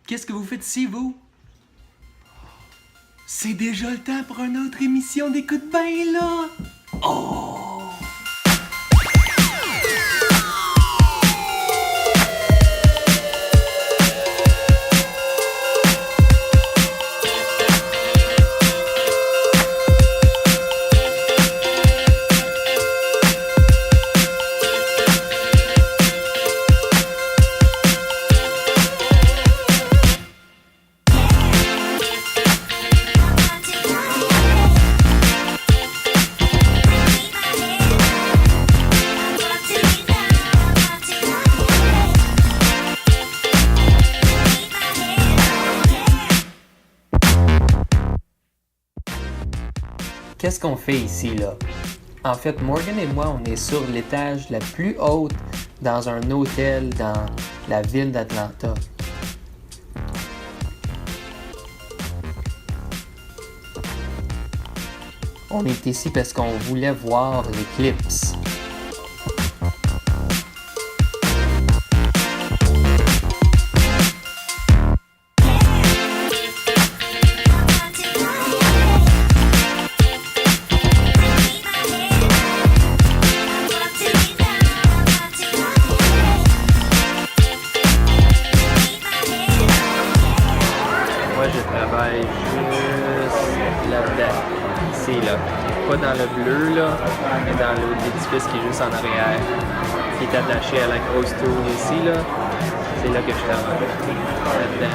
Qu'est-ce que vous faites ici, vous? C'est déjà le temps pour une autre émission d'Écoute Bien, là! Oh! Qu'est-ce qu'on fait ici, là? En fait, Morgan et moi, on est sur l'étage la plus haute dans un hôtel dans la ville d'Atlanta. On est ici parce qu'on voulait voir l'éclipse. Moi, je travaille juste là-dedans, ici, là. Pas dans le bleu, là, mais dans l'édifice qui est juste en arrière, qui est attaché à la grosse tour ici, là. C'est là que je travaille, là-dedans.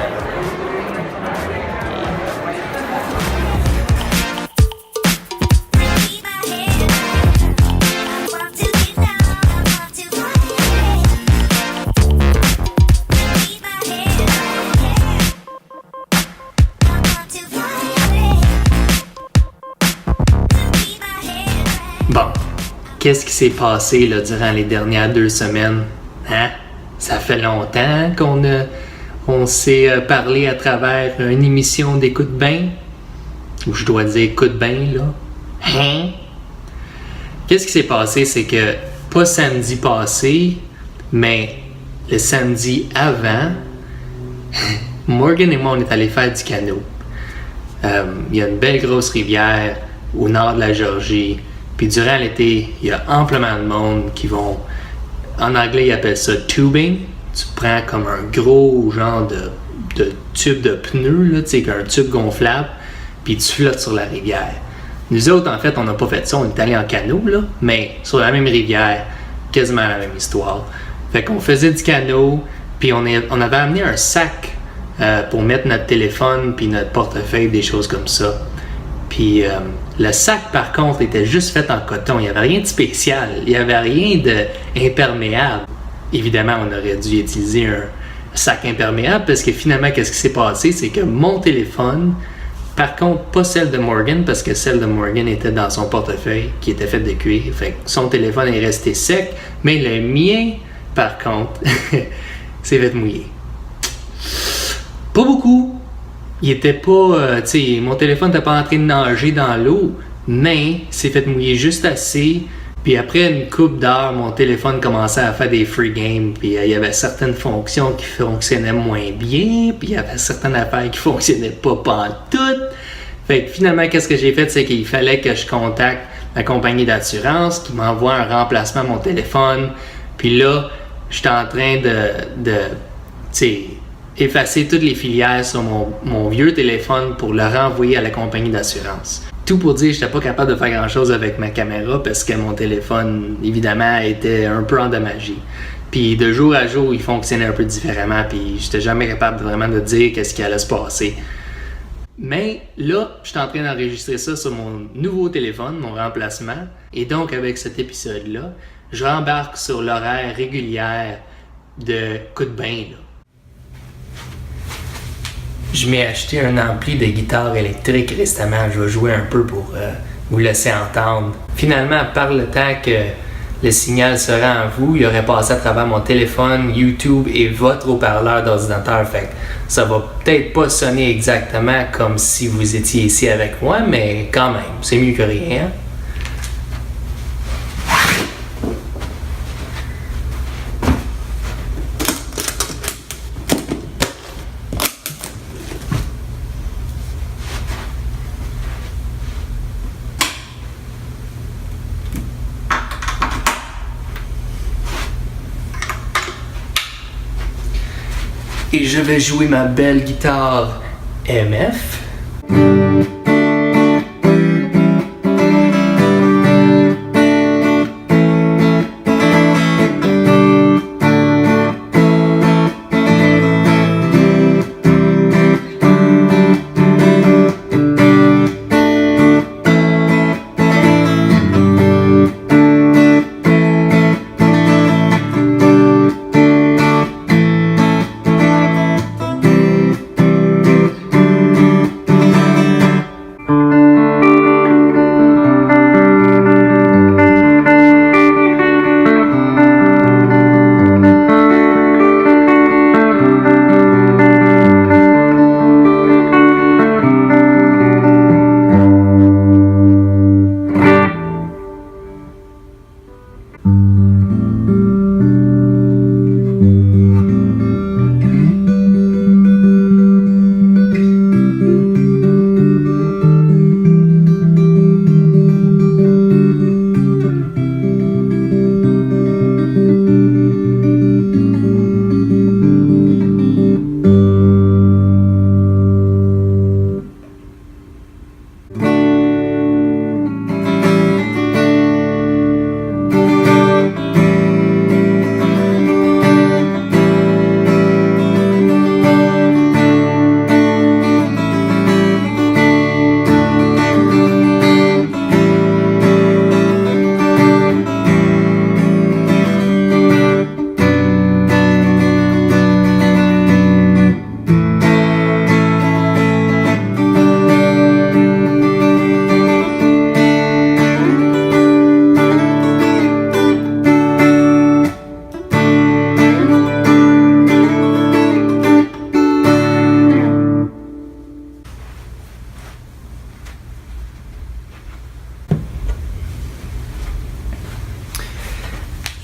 Bon, qu'est-ce qui s'est passé là, durant les dernières 2 semaines? Hein? Ça fait longtemps qu'on s'est parlé à travers une émission d'Écoute Bien. Ou je dois dire Écoute Bien, là. Hein? Qu'est-ce qui s'est passé? C'est que, pas samedi passé, mais le samedi avant, Morgan et moi, on est allés faire du canot. Il y a une belle grosse rivière au nord de la Géorgie. Puis durant l'été, il y a amplement de monde qui vont, en anglais ils appellent ça tubing. Tu prends comme un gros genre de tube de pneus, là, tu sais, un tube gonflable, puis tu flottes sur la rivière. Nous autres, en fait, on n'a pas fait ça, on est allés en canot, là, mais sur la même rivière, quasiment la même histoire. Fait qu'on faisait du canot, puis on avait amené un sac pour mettre notre téléphone, puis notre portefeuille, des choses comme ça. Puis le sac, par contre, était juste fait en coton. Il n'y avait rien de spécial. Il n'y avait rien d'imperméable. Évidemment, on aurait dû utiliser un sac imperméable parce que finalement, qu'est-ce qui s'est passé? C'est que mon téléphone, par contre, pas celle de Morgan, parce que celle de Morgan était dans son portefeuille qui était fait de cuir. Fait que son téléphone est resté sec, mais le mien, par contre, s'est fait mouiller. Pas beaucoup. Il était pas, tu sais, mon téléphone n'était pas en train de nager dans l'eau, mais s'est fait mouiller juste assez. Puis après une couple d'heures, mon téléphone commençait à faire des free games. Puis il y avait certaines fonctions qui fonctionnaient moins bien, puis il y avait certaines affaires qui fonctionnaient pas pantoute. Fait que finalement, qu'est-ce que j'ai fait, c'est qu'il fallait que je contacte la compagnie d'assurance qui m'envoie un remplacement à mon téléphone. Puis là, j'étais en train de tu sais, effacer toutes les filières sur mon vieux téléphone pour le renvoyer à la compagnie d'assurance. Tout pour dire que j'étais pas capable de faire grand-chose avec ma caméra parce que mon téléphone, évidemment, était un peu endommagé. Puis de jour à jour, il fonctionnait un peu différemment, puis j'étais jamais capable vraiment de dire qu'est-ce qui allait se passer. Mais là, je suis en train d'enregistrer ça sur mon nouveau téléphone, mon remplacement. Et donc, avec cet épisode-là, je rembarque sur l'horaire régulière de Coup de bain, là. Je m'ai acheté un ampli de guitare électrique récemment. Je vais jouer un peu pour vous laisser entendre. Finalement, par le temps que le signal se rend à vous, il aurait passé à travers mon téléphone, YouTube et votre haut-parleur d'ordinateur. Fait que ça va peut-être pas sonner exactement comme si vous étiez ici avec moi, mais quand même, c'est mieux que rien. Et je vais jouer ma belle guitare MF.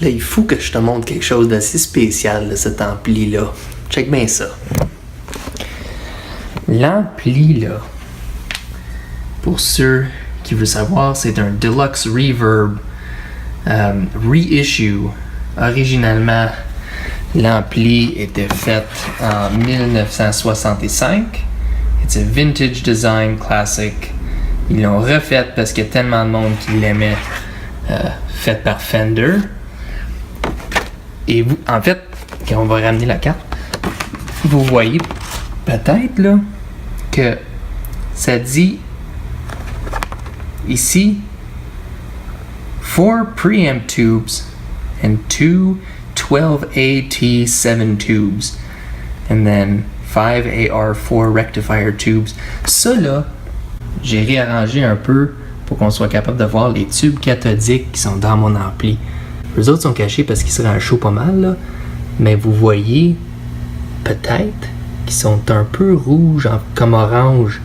Là, il faut que je te montre quelque chose d'assez spécial de cet ampli-là. Check bien ça. L'ampli, là, pour ceux qui veulent savoir, c'est un Deluxe Reverb reissue. Originalement, l'ampli était fait en 1965. It's a vintage design classic. Ils l'ont refait parce qu'il y a tellement de monde qui l'aimait. Fait par Fender. Et vous, en fait, quand on va ramener la carte, vous voyez peut-être là que ça dit ici 4 preamp tubes and 2 12AT7 tubes and then 5 AR4 rectifier tubes. Ça là, j'ai réarrangé un peu pour qu'on soit capable de voir les tubes cathodiques qui sont dans mon ampli. Les autres sont cachés parce qu'ils se rendent chaud pas mal, là. Mais vous voyez peut-être qu'ils sont un peu rouges, comme orange.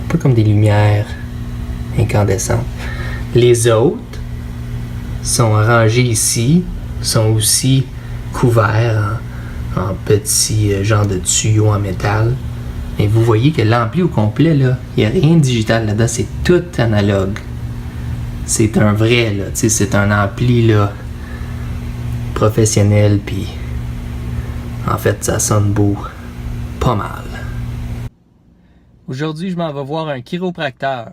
Un peu comme des lumières incandescentes. Les autres sont rangés ici, sont aussi couverts en petits genres de tuyaux en métal. Et vous voyez que l'ampli au complet, là, il n'y a rien de digital là-dedans, c'est tout analogue. C'est un vrai, là, tu sais, c'est un ampli, là, professionnel, puis en fait, ça sonne beau, pas mal. Aujourd'hui, je m'en vais voir un chiropracteur.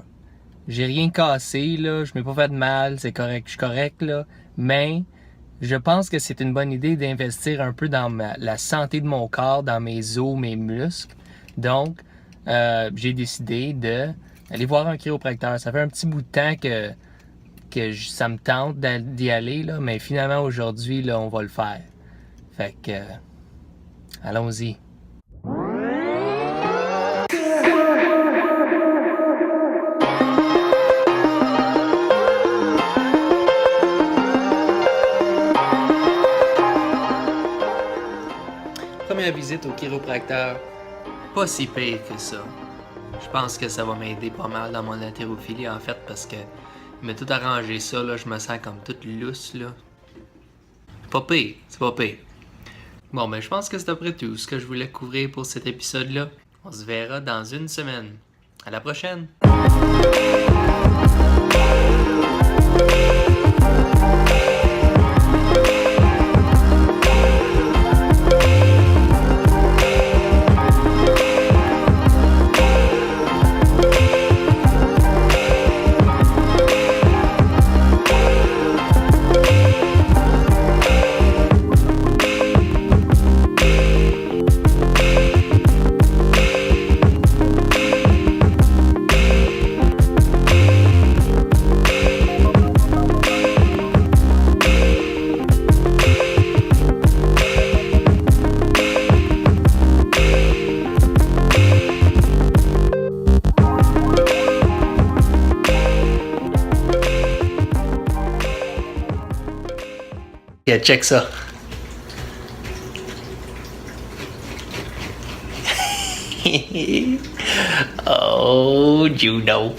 J'ai rien cassé, là, je m'ai pas fait de mal, c'est correct, je suis correct, là, mais je pense que c'est une bonne idée d'investir un peu dans la santé de mon corps, dans mes os, mes muscles. Donc, j'ai décidé d'aller voir un chiropracteur. Ça fait un petit bout de temps que ça me tente d'y aller, là, mais finalement aujourd'hui, là, on va le faire. Fait que, allons-y. Première visite au chiropracteur, pas si pire que ça. Je pense que ça va m'aider pas mal dans mon haltérophilie en fait parce que il m'a tout arrangé ça, là, je me sens comme toute lousse, là. C'est pas pire, c'est pas pire. Bon, ben je pense que c'est à peu près tout ce que je voulais couvrir pour cet épisode-là. On se verra dans une semaine. À la prochaine! Yeah, check ça. Oh, Juno.